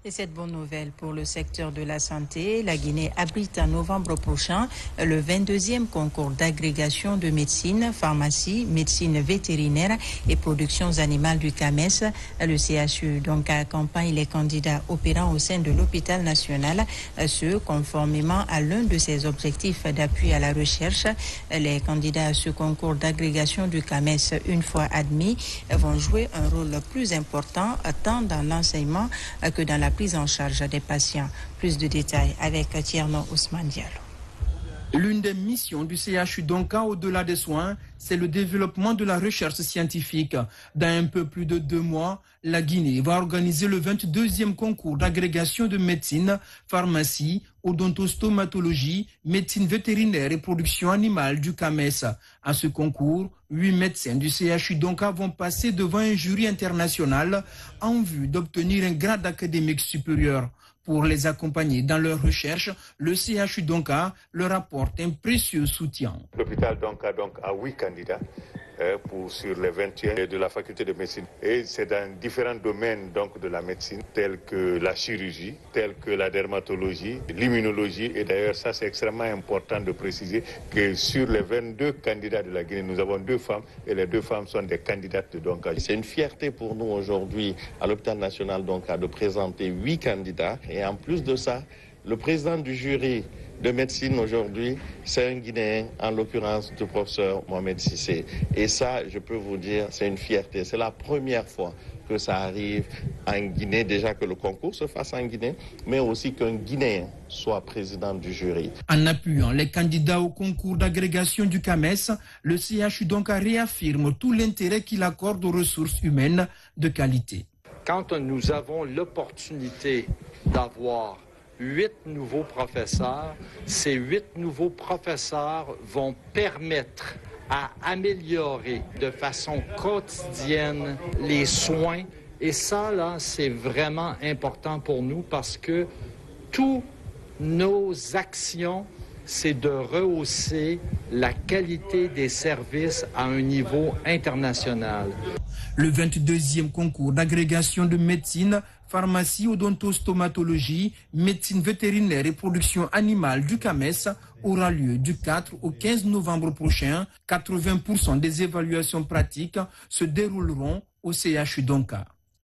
Et cette bonne nouvelle pour le secteur de la santé, la Guinée abrite en novembre prochain le 22e concours d'agrégation de médecine, pharmacie, médecine vétérinaire et productions animales du CAMES. Le CHU donc accompagne les candidats opérant au sein de l'hôpital national, ce conformément à l'un de ses objectifs d'appui à la recherche. Les candidats à ce concours d'agrégation du CAMES, une fois admis, vont jouer un rôle plus important tant dans l'enseignement que dans la prise en charge des patients. Plus de détails avec Tierno Ousmane Diallo. L'une des missions du CHU Donka au-delà des soins, c'est le développement de la recherche scientifique. Dans un peu plus de 2 mois, la Guinée va organiser le 22e concours d'agrégation de médecine, pharmacie, odontostomatologie, médecine vétérinaire et production animale du CAMES. À ce concours, 8 médecins du CHU Donka vont passer devant un jury international en vue d'obtenir un grade académique supérieur. Pour les accompagner dans leur recherche, le CHU Donka leur apporte un précieux soutien. L'hôpital Donka a 8 candidats sur les 21 de la faculté de médecine. Et c'est dans différents domaines de la médecine, tels que la chirurgie, tels que la dermatologie, l'immunologie. Et d'ailleurs, ça c'est extrêmement important de préciser que sur les 22 candidats de la Guinée, nous avons 2 femmes et les 2 femmes sont des candidates de Donka. C'est une fierté pour nous aujourd'hui à l'hôpital national Donka de présenter 8 candidats. Et en plus de ça, le président du jury de médecine aujourd'hui, c'est un Guinéen, en l'occurrence du professeur Mohamed Sissé. Et ça, je peux vous dire, c'est une fierté. C'est la première fois que ça arrive en Guinée, déjà que le concours se fasse en Guinée, mais aussi qu'un Guinéen soit président du jury. En appuyant les candidats au concours d'agrégation du CAMES, le CHU donc réaffirme tout l'intérêt qu'il accorde aux ressources humaines de qualité. Quand nous avons l'opportunité d'avoir 8 nouveaux professeurs, ces 8 nouveaux professeurs vont permettre à améliorer de façon quotidienne les soins. Et ça, là, c'est vraiment important pour nous parce que toutes nos actions, c'est de rehausser la qualité des services à un niveau international. Le 22e concours d'agrégation de médecine, pharmacie, odontostomatologie, médecine vétérinaire et production animale du CAMES aura lieu du 4 au 15 novembre prochain. 80% des évaluations pratiques se dérouleront au CHU Donka.